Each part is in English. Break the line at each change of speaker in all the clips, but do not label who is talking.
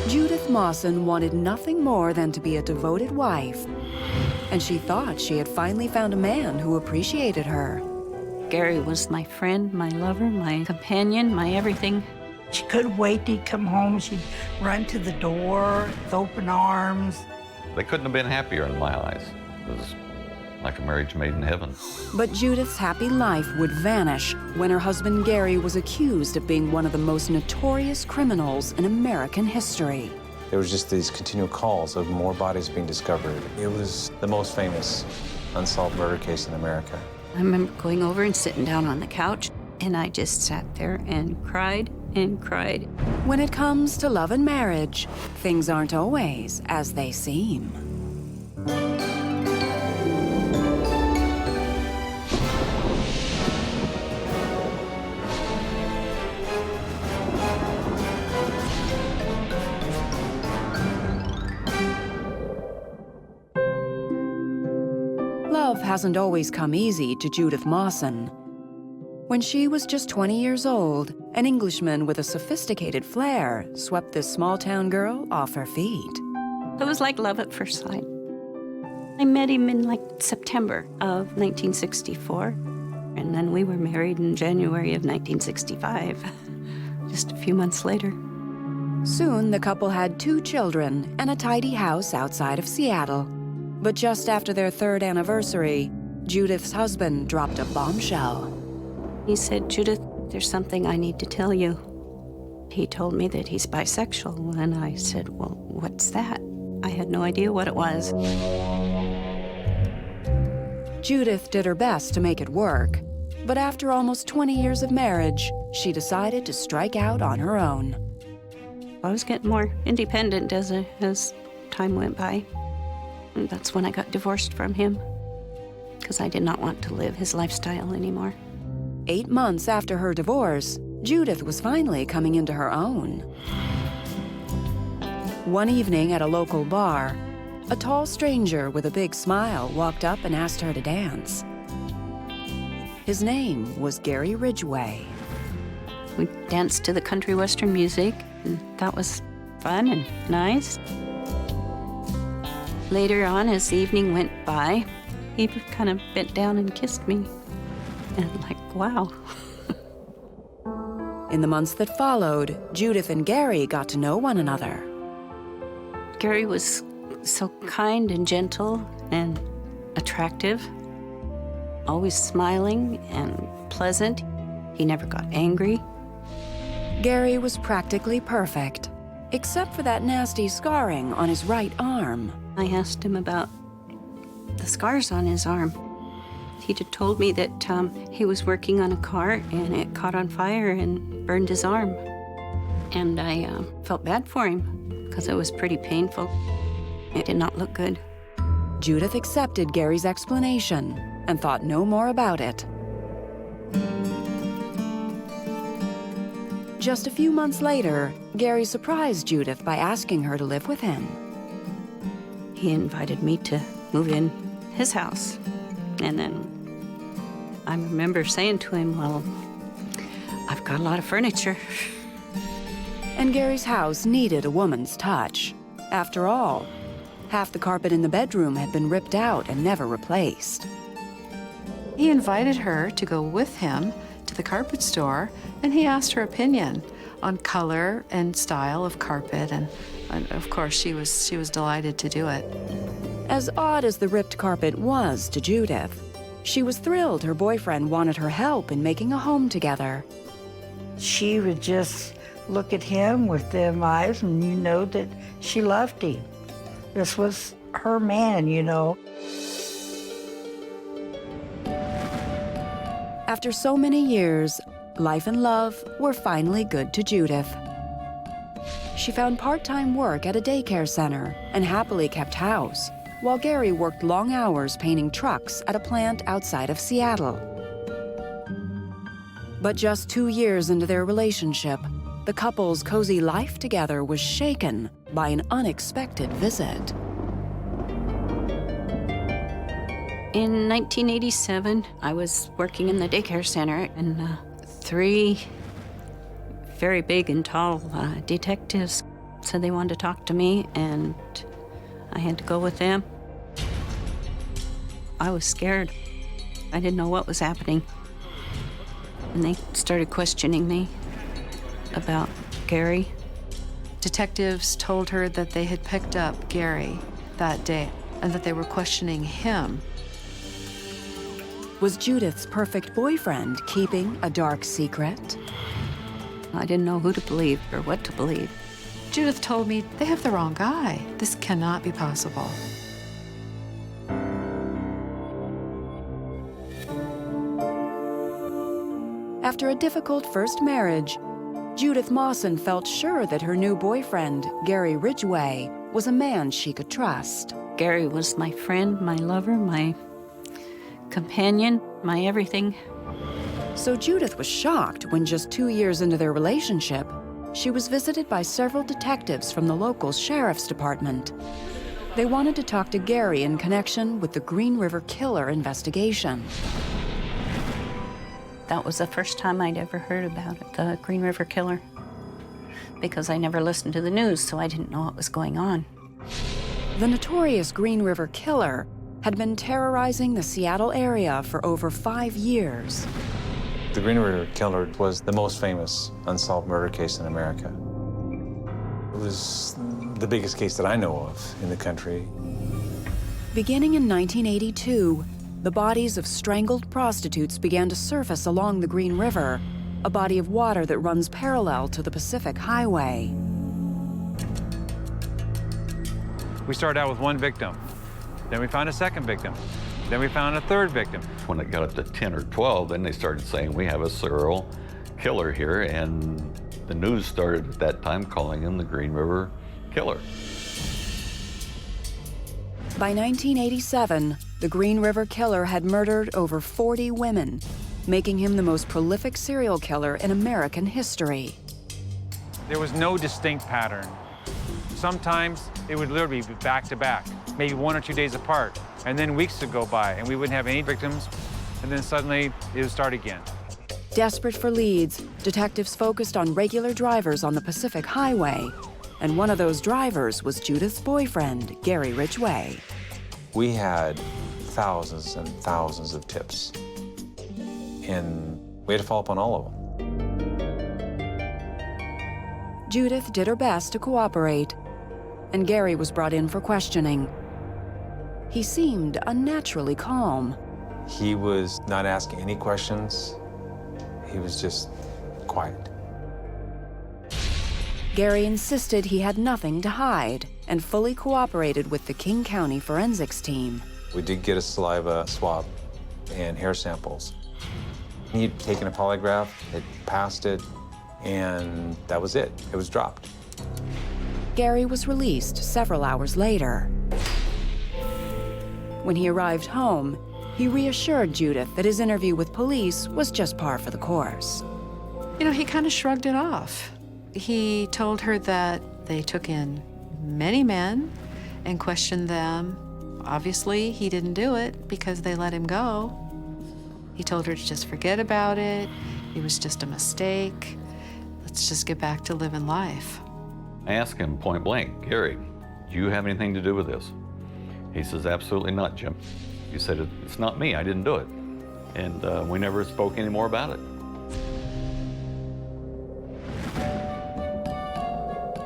Judith Mawson wanted nothing more than to be a devoted wife, and she thought she had finally found a man who appreciated her.
Gary was my friend, my lover, my companion, my everything.
She couldn't wait to come home. She'd run to the door with open arms.
They couldn't have been happier in my eyes. It was like a marriage made in heaven.
But Judith's happy life would vanish when her husband Gary was accused of being one of the most notorious criminals in American history.
There was just these continual calls of more bodies being discovered. It was the most famous unsolved murder case in America.
I remember going over and sitting down on the couch, and I just sat there and cried and cried.
When it comes to love and marriage, things aren't always as they seem. Love hasn't always come easy to Judith Mawson. When she was just 20 years old, an Englishman with a sophisticated flair swept this small-town girl off her feet.
It was like love at first sight. I met him in like September of 1964, and then we were married in January of 1965, just a few months later.
Soon, the couple had 2 children and a tidy house outside of Seattle. But just after their 3rd anniversary, Judith's husband dropped a bombshell.
He said, "Judith, there's something I need to tell you." He told me that he's bisexual, and I said, "Well, what's that?" I had no idea what it was.
Judith did her best to make it work, but after almost 20 years of marriage, she decided to strike out on her own.
I was getting more independent as time went by. And that's when I got divorced from him, because I did not want to live his lifestyle anymore.
8 months after her divorce, Judith was finally coming into her own. One evening at a local bar, a tall stranger with a big smile walked up and asked her to dance. His name was Gary Ridgway.
We danced to the country western music, and that was fun and nice. Later on, as the evening went by, he kind of bent down and kissed me. And like, wow.
In the months that followed, Judith and Gary got to know one another.
Gary was so kind and gentle and attractive, always smiling and pleasant. He never got angry.
Gary was practically perfect, except for that nasty scarring on his right arm.
I asked him about the scars on his arm. He had told me that he was working on a car and it caught on fire and burned his arm. And I felt bad for him because it was pretty painful. It did not look good.
Judith accepted Gary's explanation and thought no more about it. Just a few months later, Gary surprised Judith by asking her to live with him.
He invited me to move in his house. And then I remember saying to him, "Well, I've got a lot of furniture."
And Gary's house needed a woman's touch. After all, half the carpet in the bedroom had been ripped out and never replaced.
He invited her to go with him to the carpet store, and he asked her opinion on color and style of carpet, and of course she was delighted to do it.
As odd as the ripped carpet was to Judith, she was thrilled her boyfriend wanted her help in making a home together.
She would just look at him with them eyes, and you know that she loved him. This was her man, you know.
After so many years, life and love were finally good to Judith. She found part-time work at a daycare center and happily kept house, while Gary worked long hours painting trucks at a plant outside of Seattle. But just 2 years into their relationship, the couple's cozy life together was shaken by an unexpected visit.
In 1987, I was working in the daycare center, and 3 very big and tall detectives said they wanted to talk to me, and I had to go with them. I was scared. I didn't know what was happening. And they started questioning me about Gary.
Detectives told her that they had picked up Gary that day and that they were questioning him.
Was Judith's perfect boyfriend keeping a dark secret?
I didn't know who to believe or what to believe.
Judith told me, they have the wrong guy. This cannot be possible.
After a difficult first marriage, Judith Mawson felt sure that her new boyfriend, Gary Ridgway, was a man she could trust.
Gary was my friend, my lover, my companion, my everything.
So Judith was shocked when just 2 years into their relationship, she was visited by several detectives from the local sheriff's department. They wanted to talk to Gary in connection with the Green River Killer investigation.
That was the first time I'd ever heard about it, the Green River Killer, because I never listened to the news, so I didn't know what was going on.
The notorious Green River Killer had been terrorizing the Seattle area for over 5 years.
The Green River Killer was the most famous unsolved murder case in America. It was the biggest case that I know of in the country.
Beginning in 1982, the bodies of strangled prostitutes began to surface along the Green River, a body of water that runs parallel to the Pacific Highway.
We started out with one victim. Then we found a second victim. Then we found a third victim.
When it got up to 10 or 12, then they started saying, we have a serial killer here, and the news started at that time calling him the Green River Killer.
By 1987, the Green River Killer had murdered over 40 women, making him the most prolific serial killer in American history.
There was no distinct pattern. Sometimes it would literally be back to back, maybe 1 or 2 days apart, and then weeks would go by and we wouldn't have any victims, and then suddenly it would start again.
Desperate for leads, detectives focused on regular drivers on the Pacific Highway, and one of those drivers was Judith's boyfriend, Gary Ridgway.
We had thousands and thousands of tips, and we had to follow up on all of them.
Judith did her best to cooperate, and Gary was brought in for questioning. He seemed unnaturally calm.
He was not asking any questions. He was just quiet.
Gary insisted he had nothing to hide and fully cooperated with the King County forensics team.
We did get a saliva swab and hair samples. He'd taken a polygraph, had passed it, and that was it. It was dropped.
Gary was released several hours later. When he arrived home, he reassured Judith that his interview with police was just par for the course.
You know, he kind of shrugged it off. He told her that they took in many men and questioned them. Obviously, he didn't do it because they let him go. He told her to just forget about it. It was just a mistake. Let's just get back to living life.
I asked him point blank, Gary, do you have anything to do with this? He says, absolutely not, Jim. He said, it's not me, I didn't do it. And we never spoke any more about it.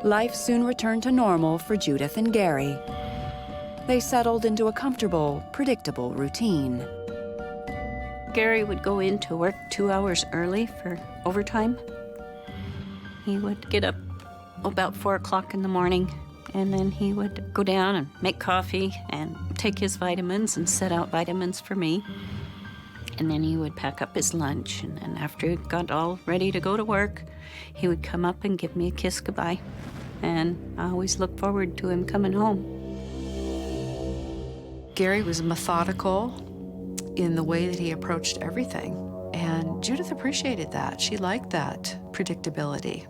Life soon returned to normal for Judith and Gary. They settled into a comfortable, predictable routine.
Gary would go in to work 2 hours early for overtime. He would get up about 4 o'clock in the morning, and then he would go down and make coffee and take his vitamins and set out vitamins for me. And then he would pack up his lunch, and then after he got all ready to go to work, he would come up and give me a kiss goodbye. And I always look forward to him coming home.
Gary was methodical in the way that he approached everything, and Judith appreciated that. She liked that predictability.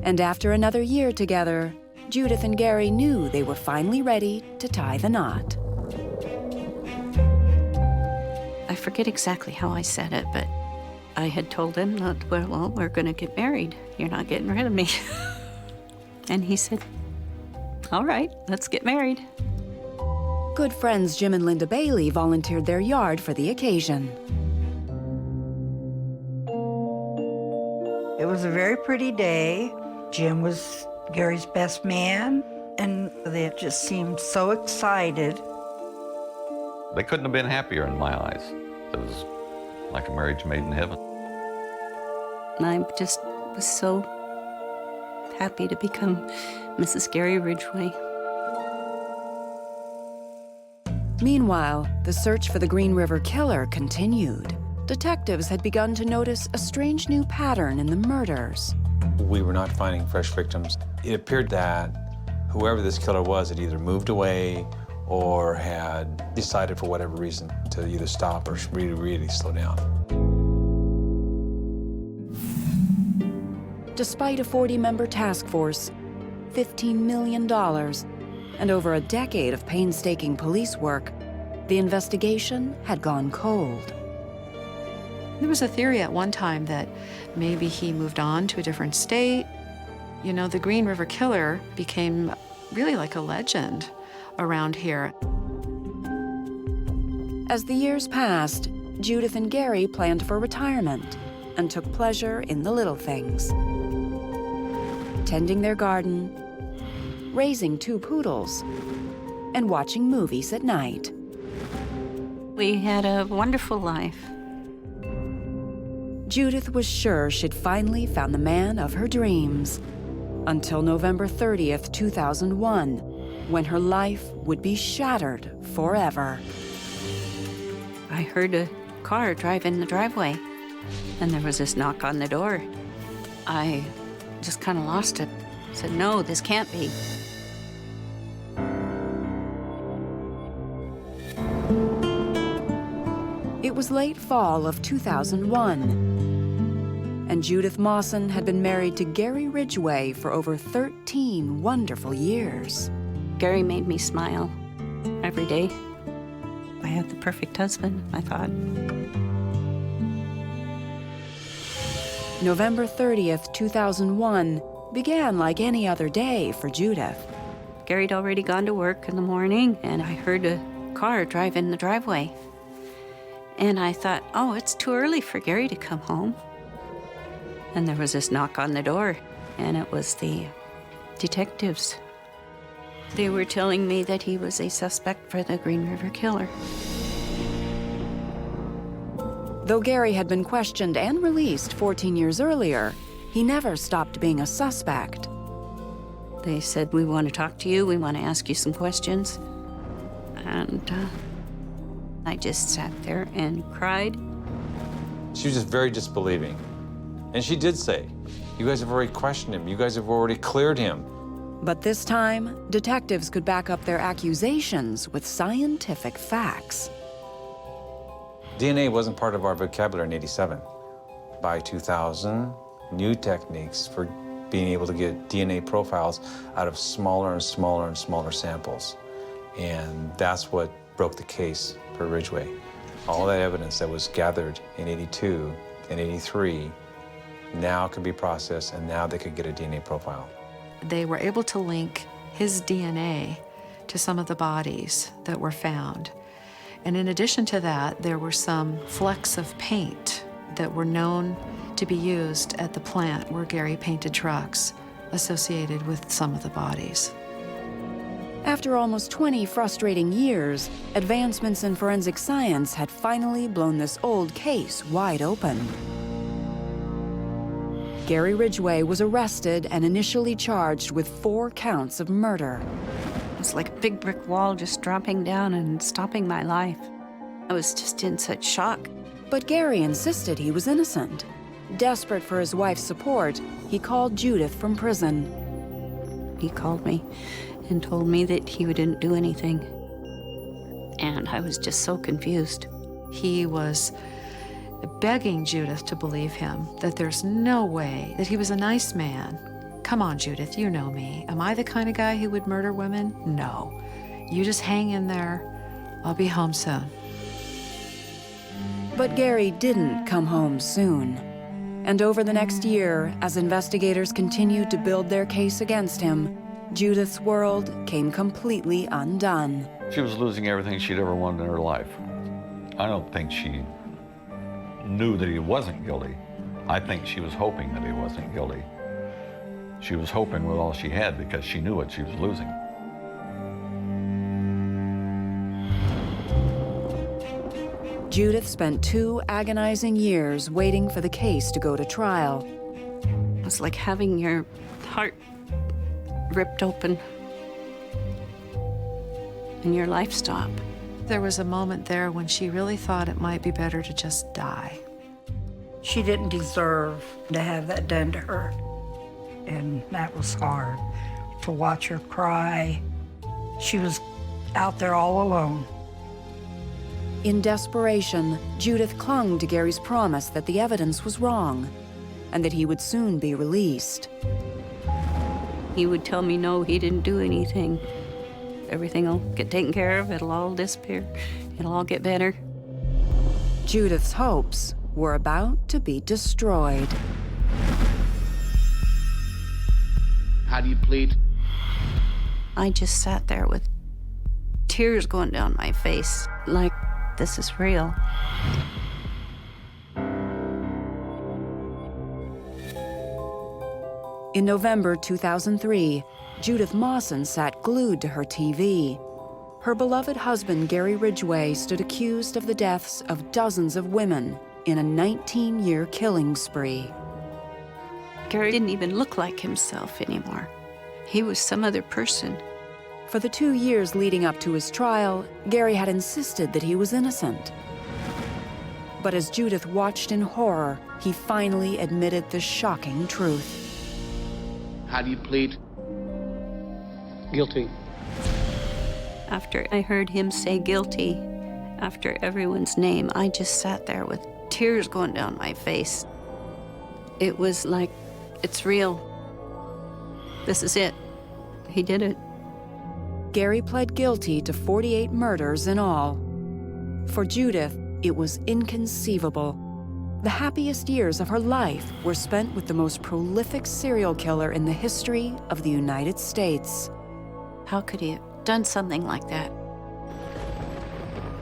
And after another year together, Judith and Gary knew they were finally ready to tie the knot.
I forget exactly how I said it, but I had told him that, well, we're going to get married. You're not getting rid of me. And he said, all right, let's get married.
Good friends Jim and Linda Bailey volunteered their yard for the occasion.
It was a very pretty day. Jim was Gary's best man, and they just seemed so excited.
They couldn't have been happier in my eyes. It was like a marriage made in heaven.
And I just was so happy to become Mrs. Gary Ridgway.
Meanwhile, the search for the Green River Killer continued. Detectives had begun to notice a strange new pattern in the murders.
We were not finding fresh victims. It appeared that whoever this killer was had either moved away or had decided for whatever reason to either stop or really, really slow down.
Despite a 40-member task force, $15 million, and over a decade of painstaking police work, the investigation had gone cold.
There was a theory at one time that maybe he moved on to a different state. You know, the Green River Killer became really like a legend around here.
As the years passed, Judith and Gary planned for retirement and took pleasure in the little things. Tending their garden, raising 2 poodles, and watching movies at night.
We had a wonderful life.
Judith was sure she'd finally found the man of her dreams, until November 30th, 2001, when her life would be shattered forever.
I heard a car drive in the driveway, and there was this knock on the door. I just kind of lost it. Said, no, this can't be.
It was late fall of 2001, and Judith Mawson had been married to Gary Ridgway for over 13 wonderful years.
Gary made me smile every day. I had the perfect husband, I thought.
November 30th, 2001 began like any other day for Judith.
Gary'd already gone to work in the morning, and I heard a car drive in the driveway. And I thought, oh, it's too early for Gary to come home. And there was this knock on the door, and it was the detectives. They were telling me that he was a suspect for the Green River Killer.
Though Gary had been questioned and released 14 years earlier, he never stopped being a suspect.
They said, we want to talk to you, we want to ask you some questions. And I just sat there and cried.
She was just very disbelieving. And she did say, you guys have already questioned him. You guys have already cleared him.
But this time, detectives could back up their accusations with scientific facts.
DNA wasn't part of our vocabulary in '87. By 2000, new techniques for being able to get DNA profiles out of smaller and smaller and smaller samples. And that's what broke the case for Ridgway. All that evidence that was gathered in '82 and '83 now could be processed, and now they could get a DNA profile.
They were able to link his DNA to some of the bodies that were found. And in addition to that, there were some flecks of paint that were known to be used at the plant where Gary painted trucks associated with some of the bodies.
After almost 20 frustrating years, advancements in forensic science had finally blown this old case wide open. Gary Ridgway was arrested and initially charged with 4 counts of murder.
It was like a big brick wall just dropping down and stopping my life. I was just in such shock.
But Gary insisted he was innocent. Desperate for his wife's support, he called Judith from prison.
He called me and told me that he didn't do anything. And I was just so confused.
He was begging Judith to believe him, that there's no way, that he was a nice man. Come on, Judith, you know me. Am I the kind of guy who would murder women? No. You just hang in there. I'll be home soon.
But Gary didn't come home soon. And over the next year, as investigators continued to build their case against him, Judith's world came completely undone.
She was losing everything she'd ever wanted in her life. I don't think she knew that he wasn't guilty. I think she was hoping that he wasn't guilty. She was hoping with all she had because she knew what she was losing.
Judith spent 2 agonizing years waiting for the case to go to trial.
It was like having your heart ripped open and your life stop.
There was a moment there when she really thought it might be better to just die.
She didn't deserve to have that done to her. And that was hard, to watch her cry. She was out there all alone.
In desperation, Judith clung to Gary's promise that the evidence was wrong and that he would soon be released.
He would tell me, no, he didn't do anything. Everything will get taken care of. It'll all disappear. It'll all get better.
Judith's hopes were about to be destroyed.
How do you plead?
I just sat there with tears going down my face, like this is real.
In November 2003, Judith Mawson sat glued to her TV. Her beloved husband, Gary Ridgway, stood accused of the deaths of dozens of women in a 19-year killing spree.
Gary didn't even look like himself anymore. He was some other person.
For the 2 years leading up to his trial, Gary had insisted that he was innocent. But as Judith watched in horror, he finally admitted the shocking truth.
How do you plead? Guilty.
After I heard him say guilty, after everyone's name, I just sat there with tears going down my face. It was like, it's real. This is it. He did it.
Gary pled guilty to 48 murders in all. For Judith, it was inconceivable. The happiest years of her life were spent with the most prolific serial killer in the history of the United States.
How could he have done something like that?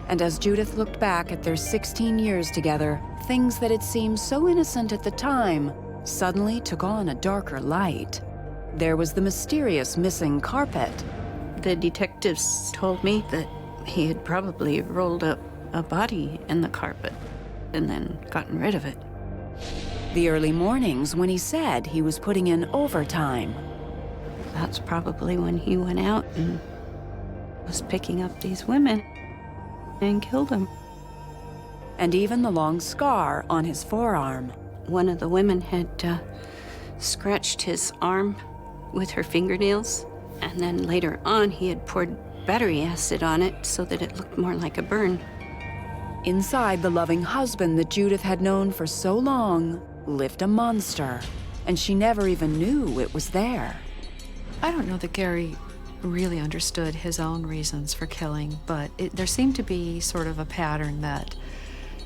And as Judith looked back at their 16 years together, things that had seemed so innocent at the time suddenly took on a darker light. There was the mysterious missing carpet.
The detectives told me that he had probably rolled up a body in the carpet and then gotten rid of it.
The early mornings when he said he was putting in overtime.
That's probably when he went out and was picking up these women and killed them.
And even the long scar on his forearm.
One of the women had scratched his arm with her fingernails, and then later on he had poured battery acid on it so that it looked more like a burn.
Inside the loving husband that Judith had known for so long lived a monster, and she never even knew it was there.
I don't know that Gary really understood his own reasons for killing, but there seemed to be sort of a pattern that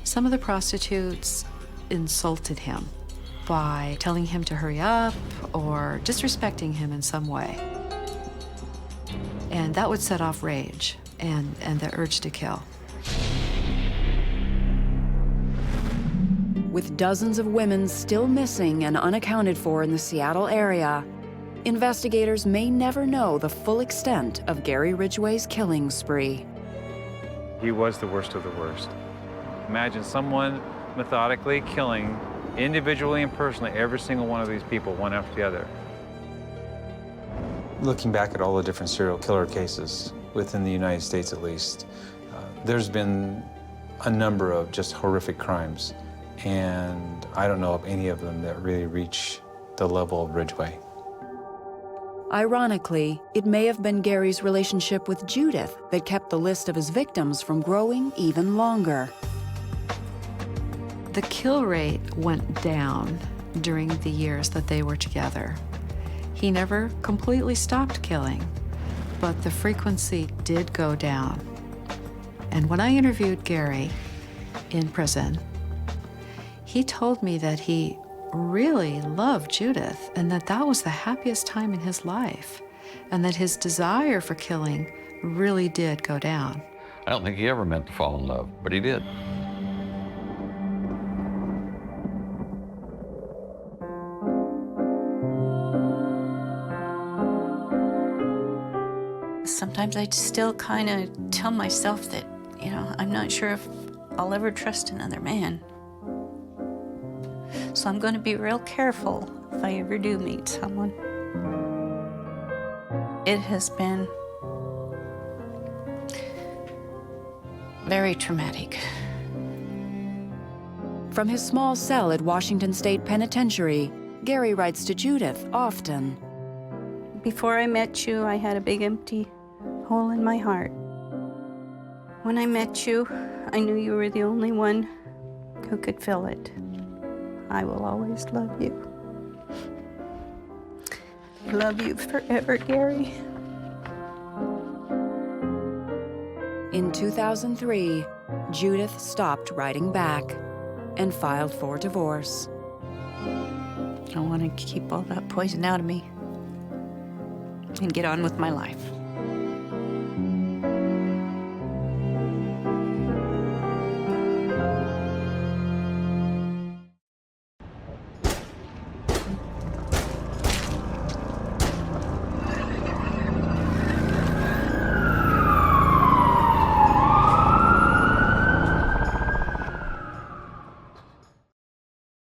some of the prostitutes insulted him by telling him to hurry up or disrespecting him in some way. And that would set off rage and the urge to kill.
With dozens of women still missing and unaccounted for in the Seattle area, investigators may never know the full extent of Gary Ridgway's killing spree.
He was the worst of the worst. Imagine someone methodically killing individually and personally every single one of these people, one after the other.
Looking back at all the different serial killer cases within the United States at least, there's been a number of just horrific crimes. And I don't know of any of them that really reach the level of Ridgway.
Ironically, it may have been Gary's relationship with Judith that kept the list of his victims from growing even longer.
The kill rate went down during the years that they were together. He never completely stopped killing, but the frequency did go down. And when I interviewed Gary, in prison, he told me that he really loved Judith and that that was the happiest time in his life, and that his desire for killing really did go down.
I don't think he ever meant to fall in love, but he did.
Sometimes I still kind of tell myself that, you know, I'm not sure if I'll ever trust another man. So I'm going to be real careful if I ever do meet someone. It has been very traumatic.
From his small cell at Washington State Penitentiary, Gary writes to Judith often.
Before I met you, I had a big empty hole in my heart. When I met you, I knew you were the only one who could fill it. I will always love you. I love you forever, Gary.
In 2003, Judith stopped writing back and filed for divorce.
I want to keep all that poison out of me and get on with my life.